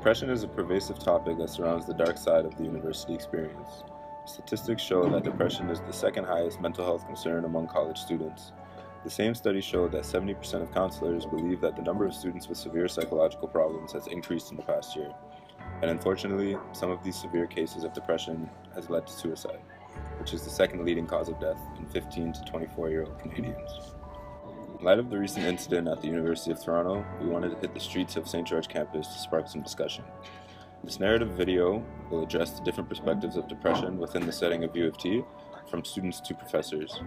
Depression is a pervasive topic that surrounds the dark side of the university experience. Statistics show that depression is the second highest mental health concern among college students. The same study showed that 70% of counselors believe that the number of students with severe psychological problems has increased in the past year. And unfortunately, some of these severe cases of depression has led to suicide, which is the second leading cause of death in 15 to 24-year-old Canadians. In light of the recent incident at the University of Toronto, we wanted to hit the streets of St. George campus to spark some discussion. This narrative video will address the different perspectives of depression within the setting of U of T, from students to professors.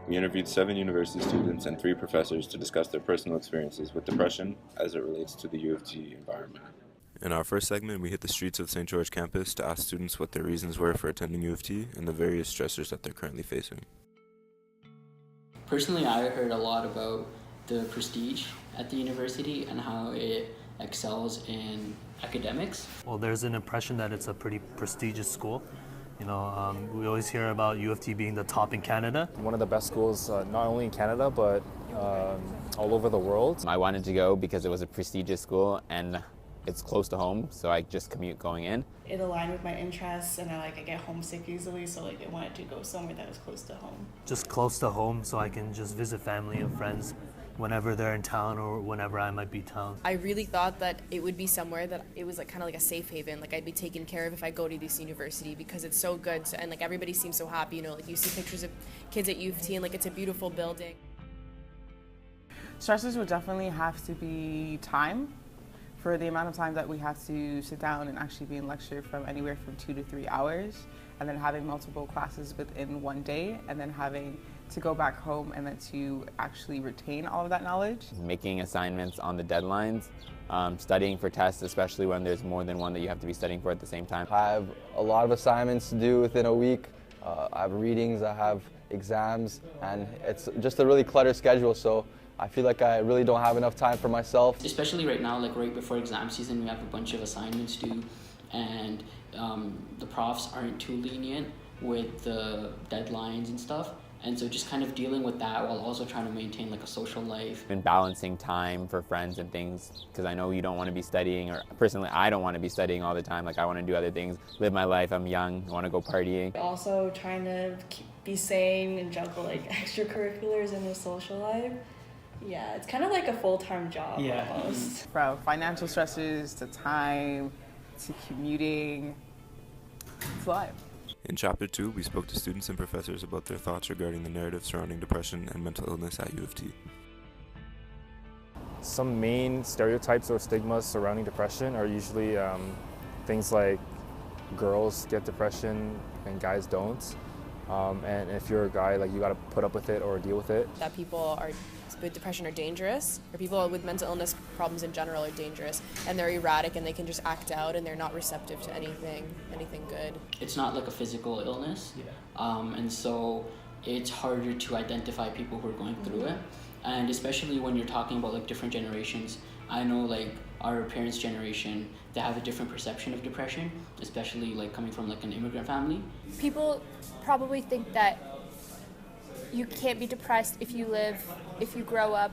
We interviewed 7 university students and 3 professors to discuss their personal experiences with depression as it relates to the U of T environment. In our first segment, we hit the streets of St. George campus to ask students what their reasons were for attending U of T and the various stressors that they're currently facing. Personally, I heard a lot about the prestige at the university and how it excels in academics. Well, there's an impression that it's a pretty prestigious school. We always hear about U of T being the top in Canada. One of the best schools, not only in Canada, but all over the world. I wanted to go because it was a prestigious school and it's close to home, so I just commute going in. It aligned with my interests, and I get homesick easily, so I wanted to go somewhere that was close to home. Just close to home, so I can just visit family and friends whenever they're in town or whenever I might be in town. I really thought that it would be somewhere that it was kind of like a safe haven, I'd be taken care of if I go to this university because it's so good, and everybody seems so happy, you see pictures of kids at U of T and it's a beautiful building. Stressors would definitely have to be time. For the amount of time that we have to sit down and actually be in lecture from anywhere from 2 to 3 hours, and then having multiple classes within one day, and then having to go back home and then to actually retain all of that knowledge. Making assignments on the deadlines, studying for tests, especially when there's more than one that you have to be studying for at the same time. I have a lot of assignments to do within a week. I have readings, I have exams, and it's just a really cluttered schedule, so I feel like I really don't have enough time for myself. Especially right now, right before exam season, we have a bunch of assignments due, and the profs aren't too lenient with the deadlines and stuff. And so just kind of dealing with that while also trying to maintain a social life. And balancing time for friends and things, because I know you don't want to be studying, or personally I don't want to be studying all the time. I want to do other things, live my life. I'm young, I want to go partying. Also trying to be sane and juggle extracurriculars in your social life. Yeah, it's kind of like a full-time job almost. From financial stresses to time to commuting, it's life. In Chapter 2, we spoke to students and professors about their thoughts regarding the narrative surrounding depression and mental illness at U of T. Some main stereotypes or stigmas surrounding depression are usually things like girls get depression and guys don't. And if you're a guy, you gotta put up with it or deal with it. That people with depression are dangerous, or people with mental illness problems in general are dangerous, and they're erratic and they can just act out and they're not receptive to anything good. It's not like a physical illness, and so it's harder to identify people who are going through it. And especially when you're talking about different generations, I know our parents' generation, they have a different perception of depression, especially coming from an immigrant family. People probably think that you can't be depressed if you grow up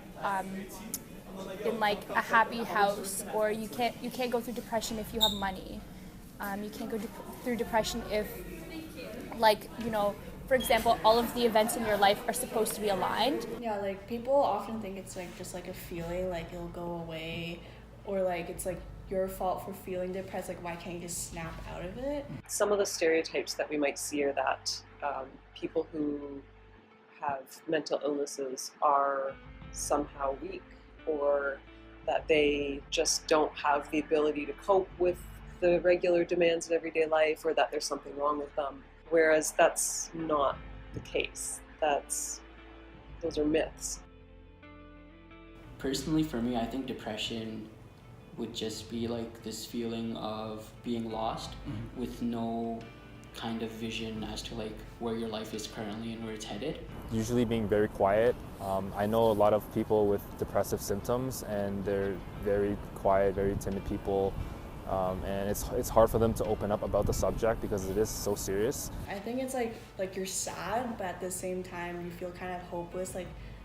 in a happy house, or you can't go through depression if you have money. You can't go through depression if, for example, all of the events in your life are supposed to be aligned. Yeah, people often think it's just a feeling, it'll go away, or it's your fault for feeling depressed, why can't you just snap out of it? Some of the stereotypes that we might see are that people who have mental illnesses are somehow weak, or that they just don't have the ability to cope with the regular demands of everyday life, or that there's something wrong with them. Whereas that's not the case. Those are myths. Personally, for me, I think depression would just be this feeling of being lost with no kind of vision as to where your life is currently and where it's headed. Usually being very quiet. I know a lot of people with depressive symptoms, and they're very quiet, very timid people. And it's hard for them to open up about the subject because it is so serious. I think it's you're sad, but at the same time you feel kind of hopeless.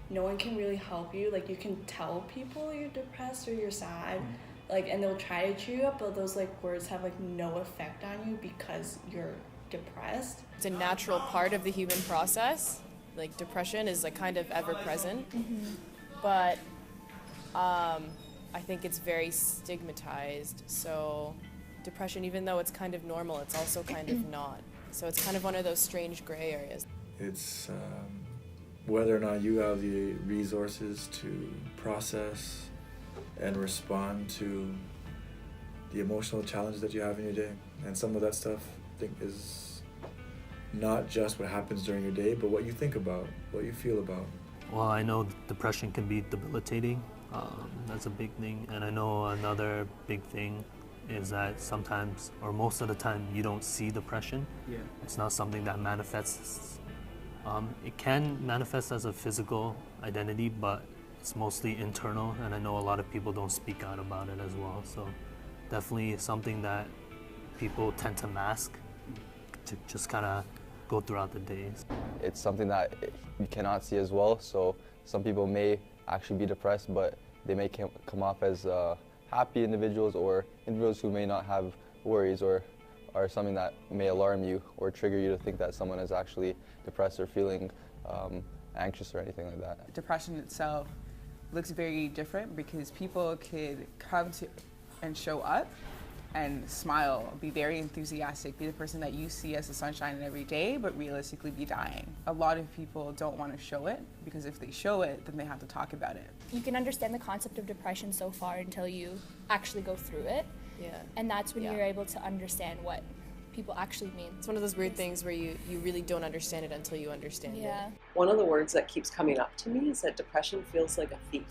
No one can really help you. You can tell people you're depressed or you're sad, like, and they'll try to cheer you up, but those like words have like no effect on you because you're depressed. It's a natural part of the human process. Like depression is like kind of ever present, but I think it's very stigmatized. So depression, even though it's kind of normal, it's also kind of not. So it's kind of one of those strange gray areas. It's whether or not you have the resources to process and respond to the emotional challenges that you have in your day. And some of that stuff, I think, is not just what happens during your day, but what you think about, what you feel about. Well, I know depression can be debilitating. That's a big thing. And I know another big thing is that sometimes, or most of the time, you don't see depression. Yeah. It's not something that manifests. It can manifest as a physical identity, but it's mostly internal, and I know a lot of people don't speak out about it as well. So definitely something that people tend to mask to just kind of go throughout the days. It's something that you cannot see as well, so some people may actually be depressed, but they may come off as happy individuals, or individuals who may not have worries or something that may alarm you or trigger you to think that someone is actually depressed or feeling anxious or anything like that. Depression itself looks very different because people could come to and show up and smile, be very enthusiastic, be the person that you see as the sunshine in every day, but realistically be dying. A lot of people don't want to show it because if they show it, then they have to talk about it. You can understand the concept of depression so far until you actually go through it. Yeah. And that's when you're able to understand what people actually mean. It's one of those weird things where you really don't understand it until you understand it. One of the words that keeps coming up to me is that depression feels like a thief,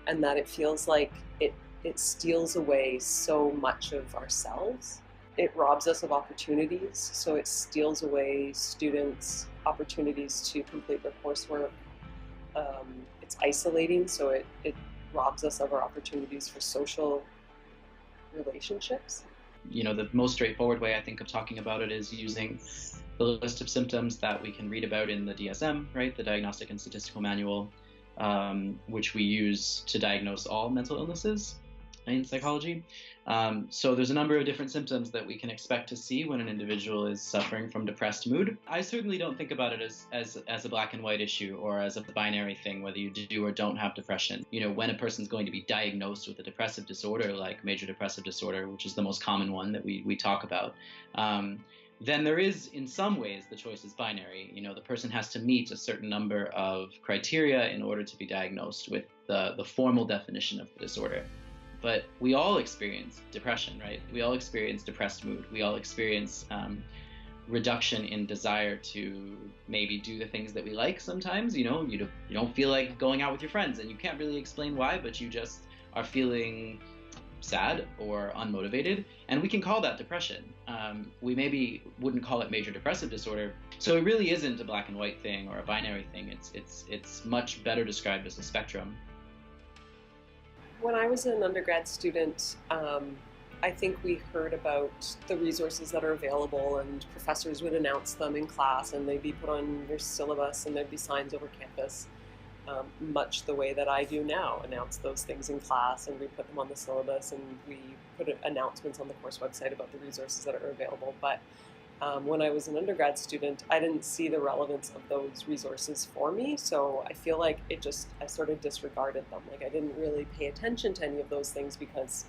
and that it feels like it steals away so much of ourselves. It robs us of opportunities, so it steals away students' opportunities to complete their coursework. It's isolating, so it robs us of our opportunities for social relationships. You know, the most straightforward way I think of talking about it is using the list of symptoms that we can read about in the DSM, right, the Diagnostic and Statistical Manual, which we use to diagnose all mental illnesses in psychology. So there's a number of different symptoms that we can expect to see when an individual is suffering from depressed mood. I certainly don't think about it as a black and white issue or as a binary thing, whether you do or don't have depression. You know, when a person's going to be diagnosed with a depressive disorder like major depressive disorder, which is the most common one that we talk about, then there is, in some ways, the choice is binary. You know, the person has to meet a certain number of criteria in order to be diagnosed with the formal definition of the disorder. But we all experience depression, right? We all experience depressed mood. We all experience reduction in desire to maybe do the things that we like sometimes. You know, you don't feel like going out with your friends, and you can't really explain why, but you just are feeling sad or unmotivated, and we can call that depression. We maybe wouldn't call it major depressive disorder. So it really isn't a black and white thing or a binary thing. It's much better described as a spectrum. When I was an undergrad student, I think we heard about the resources that are available, and professors would announce them in class, and they'd be put on your syllabus, and there'd be signs over campus, much the way that I do now, announce those things in class, and we put them on the syllabus, and we put announcements on the course website about the resources that are available. But when I was an undergrad student, I didn't see the relevance of those resources for me, so I feel like I sort of disregarded them. Like, I didn't really pay attention to any of those things because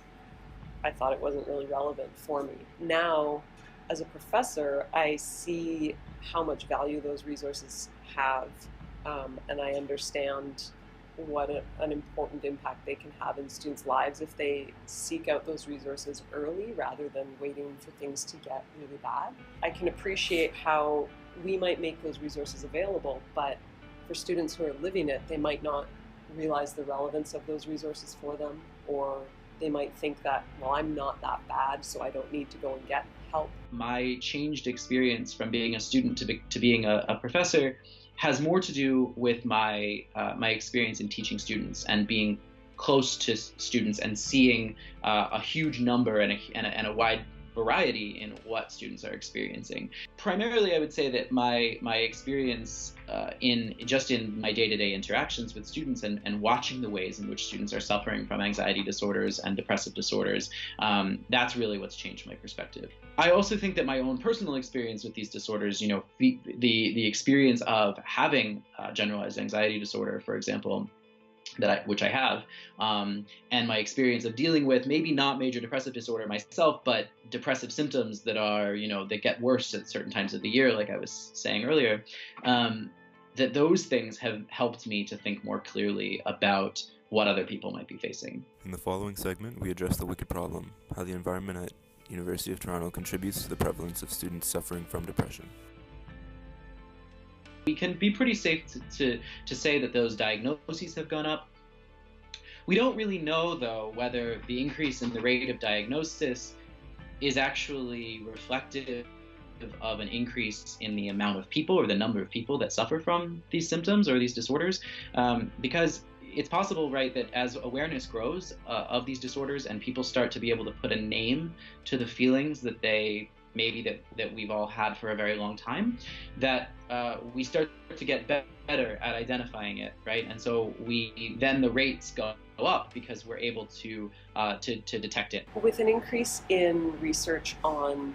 I thought it wasn't really relevant for me. Now, as a professor, I see how much value those resources have, and I understand what an important impact they can have in students' lives if they seek out those resources early rather than waiting for things to get really bad. I can appreciate how we might make those resources available, but for students who are living it, they might not realize the relevance of those resources for them, or they might think that, well, I'm not that bad, so I don't need to go and get help. My changed experience from being a student to being a professor has more to do with my experience in teaching students and being close to students and seeing a huge number and a wide variety in what students are experiencing. Primarily, I would say that my experience in my day-to-day interactions with students and watching the ways in which students are suffering from anxiety disorders and depressive disorders, that's really what's changed my perspective. I also think that my own personal experience with these disorders, the experience of having generalized anxiety disorder, for example, which I have, and my experience of dealing with maybe not major depressive disorder myself, but depressive symptoms that are, that get worse at certain times of the year, like I was saying earlier, that those things have helped me to think more clearly about what other people might be facing. In the following segment, we address the wicked problem, how the environment at University of Toronto contributes to the prevalence of students suffering from depression. We can be pretty safe to say that those diagnoses have gone up. We don't really know, though, whether the increase in the rate of diagnosis is actually reflective of an increase in the amount of people or the number of people that suffer from these symptoms or these disorders, because it's possible, right, that as awareness grows of these disorders and people start to be able to put a name to the feelings that that we've all had for a very long time, that we start to get better at identifying it, right? And so then the rates go up because we're able to detect it. With an increase in research on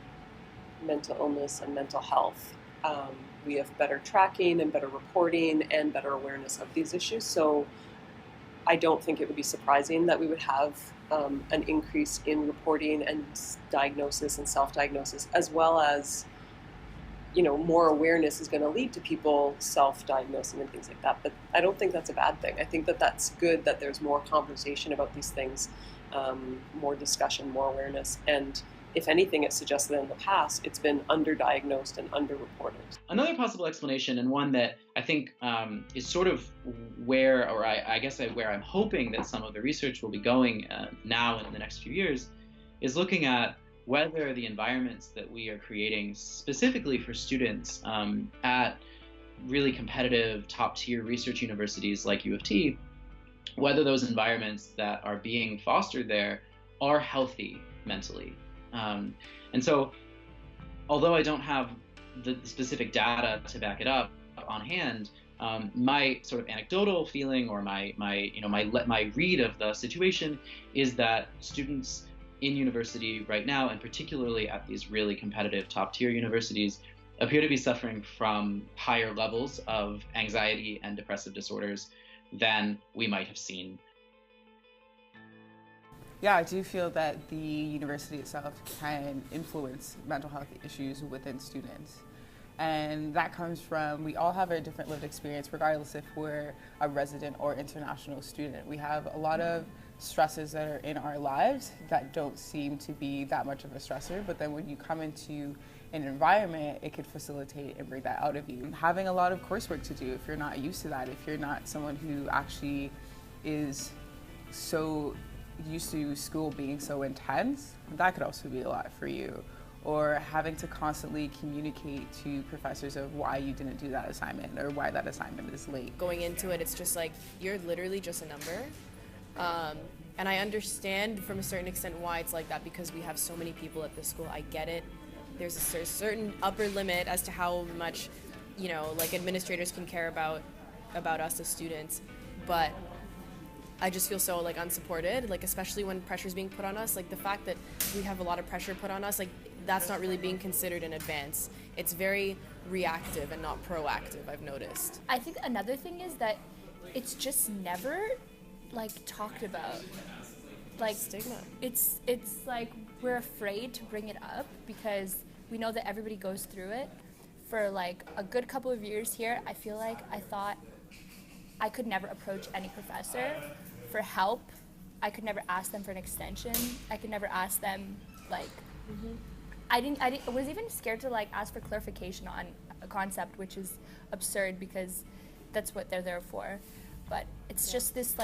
mental illness and mental health, we have better tracking and better reporting and better awareness of these issues. So I don't think it would be surprising that we would have an increase in reporting and diagnosis and self-diagnosis, as well as, more awareness is going to lead to people self-diagnosing and things like that. But I don't think that's a bad thing. I think that that's good that there's more conversation about these things, more discussion, more awareness. And if anything, it suggests that in the past it's been underdiagnosed and underreported. Another possible explanation, and one that I think is sort of where I'm hoping that some of the research will be going now and in the next few years, is looking at whether the environments that we are creating specifically for students at really competitive top-tier research universities like U of T, whether those environments that are being fostered there are healthy mentally. And so, although I don't have the specific data to back it up on hand, my sort of anecdotal feeling or my read of the situation is that students in university right now, and particularly at these really competitive top-tier universities, appear to be suffering from higher levels of anxiety and depressive disorders than we might have seen. Yeah, I do feel that the university itself can influence mental health issues within students. And that comes from, we all have a different lived experience, regardless if we're a resident or international student. We have a lot of stresses that are in our lives that don't seem to be that much of a stressor, but then when you come into an environment, it could facilitate and bring that out of you. Having a lot of coursework to do, if you're not used to that, if you're not someone who actually is so used to school being so intense, that could also be a lot for you. Or having to constantly communicate to professors of why you didn't do that assignment or why that assignment is late. Going into it, it's just like, you're literally just a number. And I understand from a certain extent why it's like that, because we have so many people at this school. I get it. There's a certain upper limit as to how much, administrators can care about us as students. But I just feel so unsupported, especially when pressure's being put on us. The fact that we have a lot of pressure put on us, that's not really being considered in advance. It's very reactive and not proactive, I've noticed. I think another thing is that it's just never talked about. Stigma. It's like we're afraid to bring it up because we know that everybody goes through it. For a good couple of years here, I feel like I thought I could never approach any professor for help. I could never ask them for an extension. I could never ask them I was even scared to ask for clarification on a concept, which is absurd because that's what they're there for. But it's just this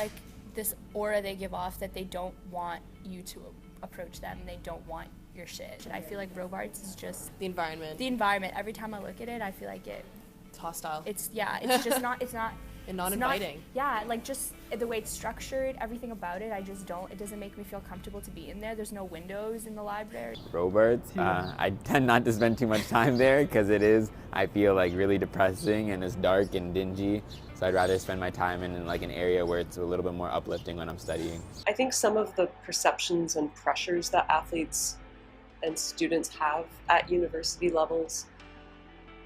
aura they give off that they don't want you to approach them. They don't want your shit. And I feel like Robarts is just the environment. The environment. Every time I look at it, I feel like it's hostile. It's just not. It's not. And not it's inviting. Yeah, like just the way it's structured, everything about it, it doesn't make me feel comfortable to be in there. There's no windows in the library. Robarts, I tend not to spend too much time there because it is, I feel like, really depressing and it's dark and dingy. So I'd rather spend my time in like an area where it's a little bit more uplifting when I'm studying. I think some of the perceptions and pressures that athletes and students have at university levels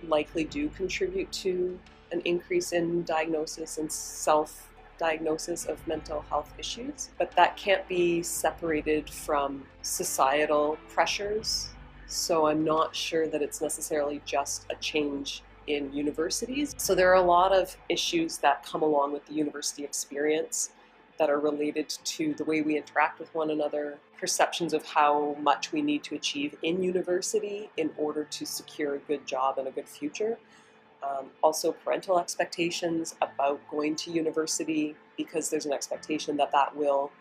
likely do contribute to an increase in diagnosis and self-diagnosis of mental health issues, but that can't be separated from societal pressures. So I'm not sure that it's necessarily just a change in universities. So there are a lot of issues that come along with the university experience that are related to the way we interact with one another, perceptions of how much we need to achieve in university in order to secure a good job and a good future. Also parental expectations about going to university, because there's an expectation that that will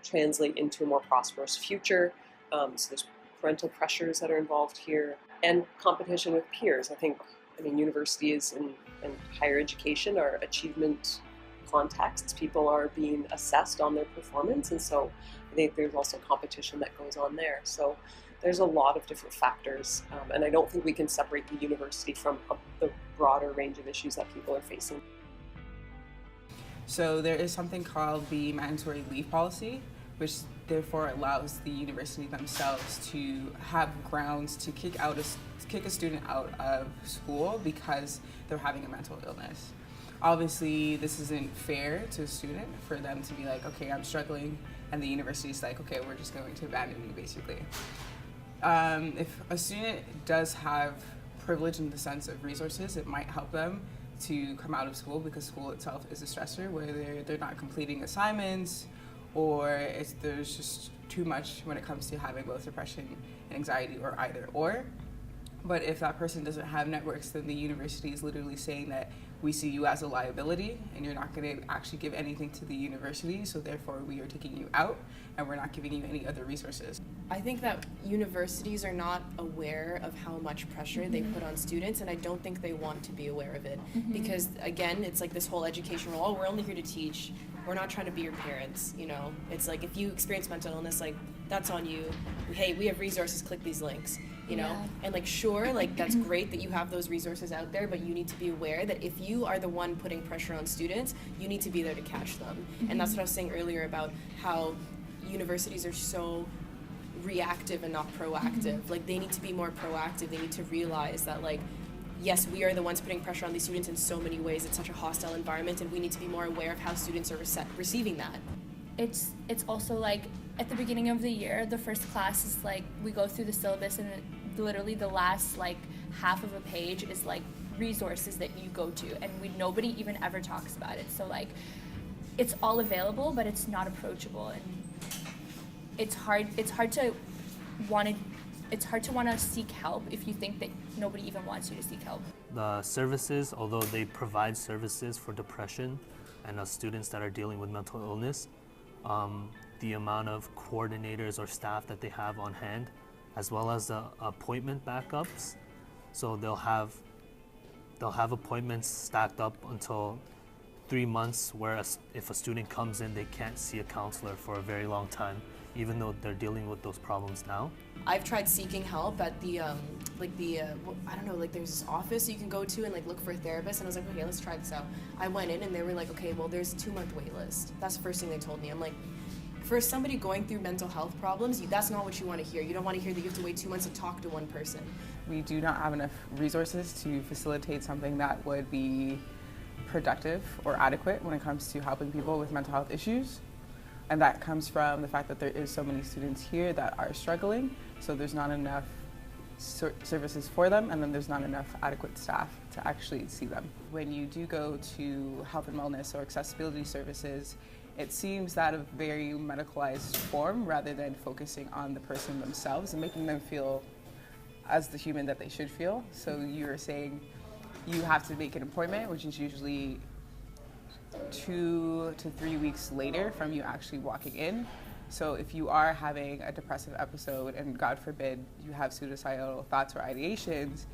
translate into a more prosperous future. So there's parental pressures that are involved here, and competition with peers. I mean, universities and higher education are achievement contexts. People are being assessed on their performance, and so I think there's also competition that goes on there. So there's a lot of different factors, and I don't think we can separate the university from the broader range of issues that people are facing. So there is something called the mandatory leave policy, which therefore allows the university themselves to have grounds to kick a student out of school because they're having a mental illness. Obviously, this isn't fair to a student for them to be like, okay, I'm struggling, and the university's like, okay, we're just going to abandon you, basically. If a student does have privilege in the sense of resources, it might help them to come out of school, because school itself is a stressor where they're not completing assignments, or there's just too much when it comes to having both depression and anxiety, or either or. But if that person doesn't have networks, then the university is literally saying that we see you as a liability and you're not going to actually give anything to the university, so therefore we are taking you out and we're not giving you any other resources. I think that universities are not aware of how much pressure they put on students, and I don't think they want to be aware of it. Because again, it's like this whole education role, we're only here to teach, we're not trying to be your parents, you know? It's like, if you experience mental illness, like, that's on you. Hey, we have resources, click these links, you know? Yeah. And like, sure, like, that's great that you have those resources out there, but you need to be aware that if you are the one putting pressure on students, you need to be there to catch them. And that's what I was saying earlier about how universities are so reactive and not proactive. Like, they need to be more proactive. They need to realize that, like, yes, we are the ones putting pressure on these students in so many ways. It's such a hostile environment, and we need to be more aware of how students are receiving that. It's also like at the beginning of the year, the first class is like we go through the syllabus, and literally the last like half of a page is like resources that you go to, and nobody even ever talks about it. So like it's all available, but it's not approachable, and it's hard to want to seek help if you think that nobody even wants you to seek help. The services, although they provide services for depression and students that are dealing with mental illness, the amount of coordinators or staff that they have on hand, as well as the appointment backups. So they'll have appointments stacked up until 3 months, whereas if a student comes in, they can't see a counselor for a very long time, even though they're dealing with those problems now. I've tried seeking help at the I don't know, like there's this office you can go to and like look for a therapist, and I was like, okay, let's try this out. I went in and they were like, okay, well, there's a 2-month wait list. That's the first thing they told me. I'm like, for somebody going through mental health problems, that's not what you want to hear. You don't want to hear that you have to wait 2 months to talk to one person. We do not have enough resources to facilitate something that would be productive or adequate when it comes to helping people with mental health issues. And that comes from the fact that there is so many students here that are struggling, so there's not enough services for them, and then there's not enough adequate staff to actually see them. When you do go to health and wellness or accessibility services, it seems that a very medicalized form rather than focusing on the person themselves and making them feel as the human that they should feel. So you're saying you have to make an appointment, which is usually 2 to 3 weeks later from you actually walking in. So if you are having a depressive episode and God forbid you have suicidal thoughts or ideations,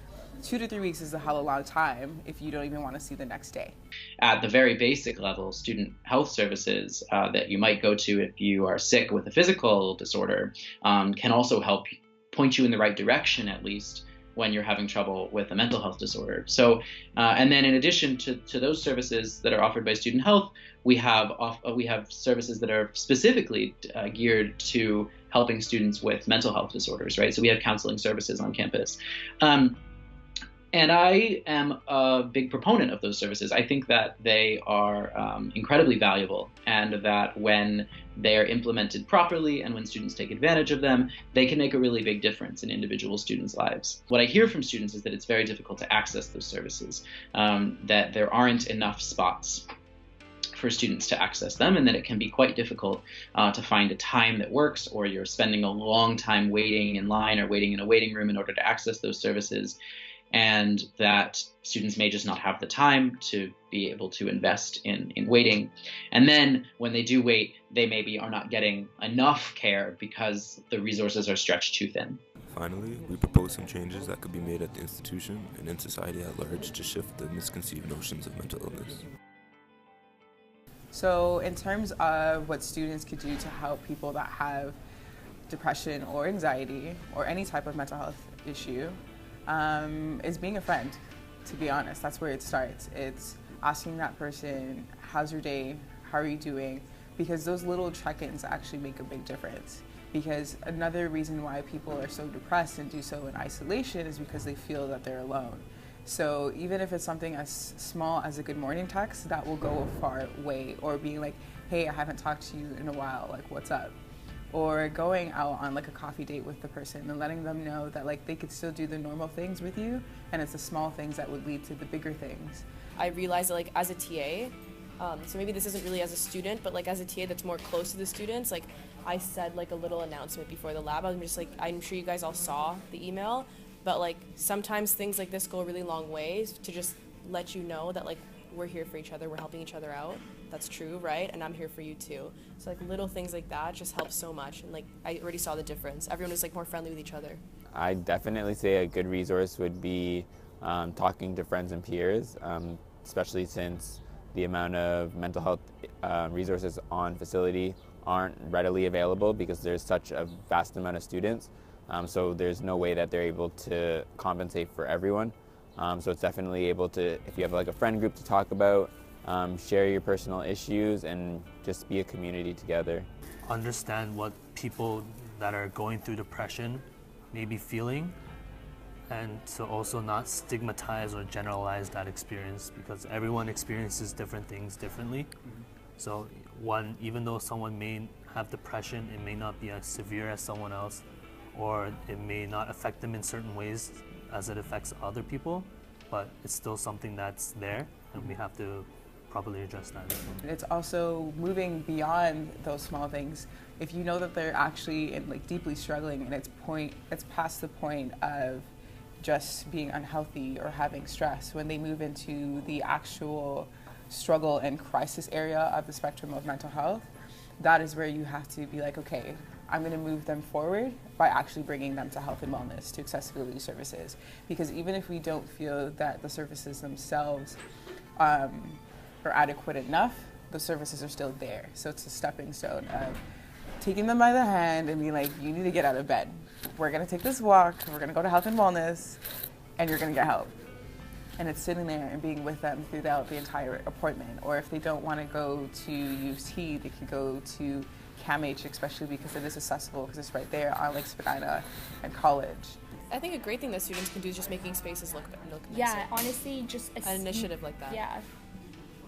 2 to 3 weeks is a hell of a long time if you don't even want to see the next day. at the very basic level, student health services that you might go to if you are sick with a physical disorder can also help point you in the right direction, at least, when you're having trouble with a mental health disorder. So, and then in addition to those services that are offered by student health, we have services that are specifically geared to helping students with mental health disorders, right? So we have counseling services on campus. And I am a big proponent of those services. I think that they are incredibly valuable, and that when they are implemented properly and when students take advantage of them, they can make a really big difference in individual students' lives. What I hear from students is that it's very difficult to access those services, that there aren't enough spots for students to access them, and that it can be quite difficult to find a time that works, or you're spending a long time waiting in line or waiting in a waiting room in order to access those services. And that students may just not have the time to be able to invest in waiting. And then when they do wait, they maybe are not getting enough care because the resources are stretched too thin. Finally, we propose some changes that could be made at the institution and in society at large to shift the misconceived notions of mental illness. So in terms of what students could do to help people that have depression or anxiety or any type of mental health issue, is being a friend, to be honest. That's where it starts. It's asking that person, how's your day? How are you doing? Because those little check-ins actually make a big difference. Because another reason why people are so depressed and do so in isolation is because they feel that they're alone. So even if it's something as small as a good morning text, that will go a far way. Or being like, hey, I haven't talked to you in a while, like, what's up? Or going out on like a coffee date with the person and letting them know that like they could still do the normal things with you, and it's the small things that would lead to the bigger things. I realized that like as a TA, so maybe this isn't really as a student, but like as a TA that's more close to the students, like I said like a little announcement before the lab. I'm just like, I'm sure you guys all saw the email, but like sometimes things like this go a really long ways to just let you know that like we're here for each other, we're helping each other out. That's true, right? And I'm here for you too. So like little things like that just help so much, and like I already saw the difference. Everyone is like more friendly with each other. I definitely say a good resource would be talking to friends and peers, especially since the amount of mental health resources on facility aren't readily available because there's such a vast amount of students. So there's no way that they're able to compensate for everyone. So it's definitely able to, if you have like a friend group to talk about, share your personal issues and just be a community together. Understand what people that are going through depression may be feeling, and to also not stigmatize or generalize that experience, because everyone experiences different things differently. So even though someone may have depression, it may not be as severe as someone else, or it may not affect them in certain ways as it affects other people, but it's still something that's there, and we have to properly address that. It's also moving beyond those small things. If you know that they're actually like deeply struggling and it's past the point of just being unhealthy or having stress, when they move into the actual struggle and crisis area of the spectrum of mental health, that is where you have to be like, okay, I'm going to move them forward by actually bringing them to health and wellness, to accessibility services. Because even if we don't feel that the services themselves are adequate enough, the services are still there. So it's a stepping stone of taking them by the hand and being like, you need to get out of bed. We're going to take this walk, we're going to go to health and wellness, and you're going to get help. And it's sitting there and being with them throughout the entire appointment. Or if they don't want to go to UT, they could go to CAMH, especially because it is accessible, because it's right there on Lake Spadina and College. I think a great thing that students can do is just making spaces look nicer. Yeah, honestly, just an initiative like that. Yeah.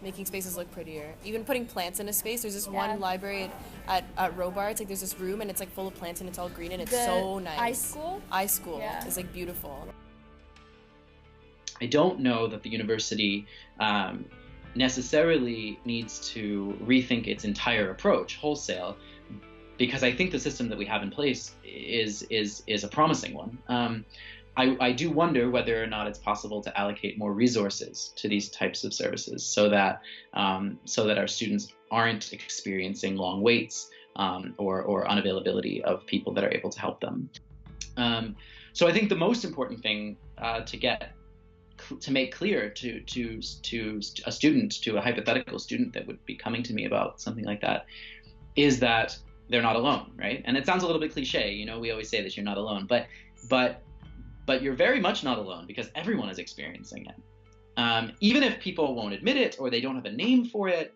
Making spaces look prettier. Even putting plants in a space. There's this one library at Robar. It's like there's this room and it's like full of plants and it's all green and it's so nice. iSchool is like beautiful. I don't know that the university necessarily needs to rethink its entire approach wholesale, because I think the system that we have in place is a promising one. I do wonder whether or not it's possible to allocate more resources to these types of services so that our students aren't experiencing long waits or unavailability of people that are able to help them. So I think the most important thing to get to make clear to a student, to a hypothetical student that would be coming to me about something like that, is that they're not alone, right? And it sounds a little bit cliche, you know, we always say that you're not alone, but you're very much not alone, because everyone is experiencing it. Even if people won't admit it, or they don't have a name for it,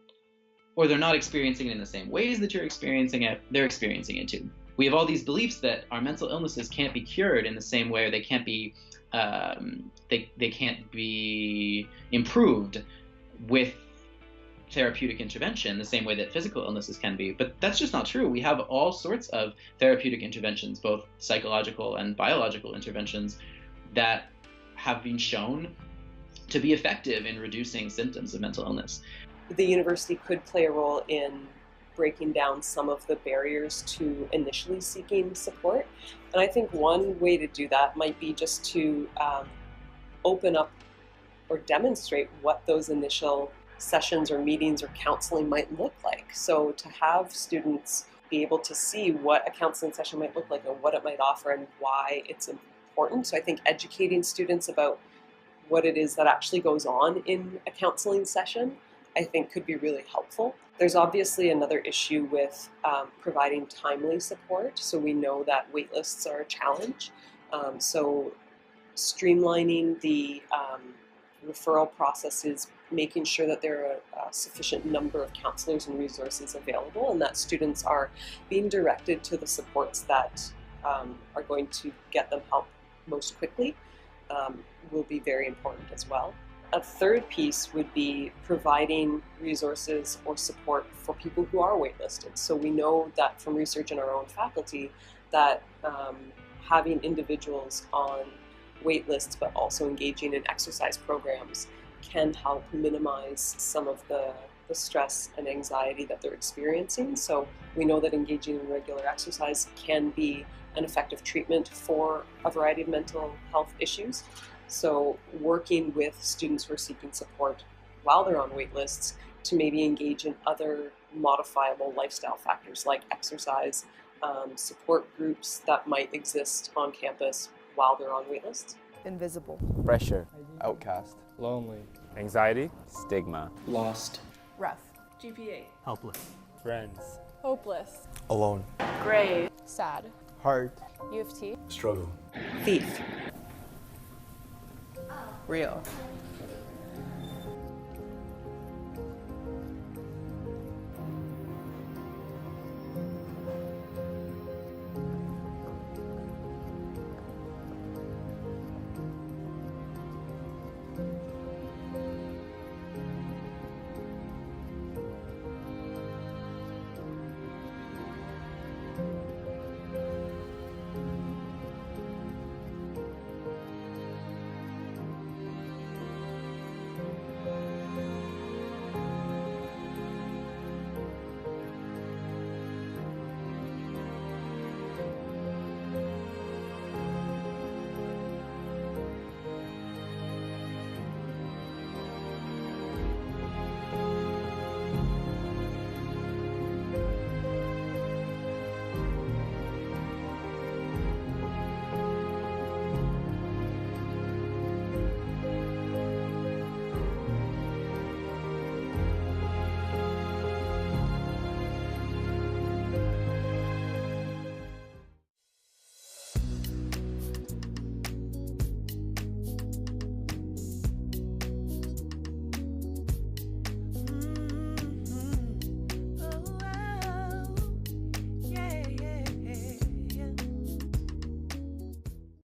or they're not experiencing it in the same ways that you're experiencing it, they're experiencing it too. We have all these beliefs that our mental illnesses can't be cured in the same way, or they can't be they can't be improved with therapeutic intervention the same way that physical illnesses can be. But that's just not true. We have all sorts of therapeutic interventions, both psychological and biological interventions, that have been shown to be effective in reducing symptoms of mental illness. The university could play a role in breaking down some of the barriers to initially seeking support. And I think one way to do that might be just to open up or demonstrate what those initial sessions or meetings or counseling might look like. So to have students be able to see what a counseling session might look like and what it might offer and why it's important. So I think educating students about what it is that actually goes on in a counseling session, I think could be really helpful. There's obviously another issue with providing timely support. So we know that waitlists are a challenge. So streamlining the referral processes, making sure that there are a sufficient number of counselors and resources available, and that students are being directed to the supports that are going to get them help most quickly, will be very important as well. A third piece would be providing resources or support for people who are waitlisted. So we know that from research in our own faculty that having individuals on wait lists but also engaging in exercise programs can help minimize some of the stress and anxiety that they're experiencing. So we know that engaging in regular exercise can be an effective treatment for a variety of mental health issues. So working with students who are seeking support while they're on wait lists to maybe engage in other modifiable lifestyle factors like exercise, support groups that might exist on campus while they're on wait lists. Invisible. Pressure. Outcast. Lonely. Anxiety. Stigma. Lost. Rough. GPA. Helpless. Friends. Hopeless. Alone. Grave. Sad. Heart. U of T. Struggle. Thief. Real.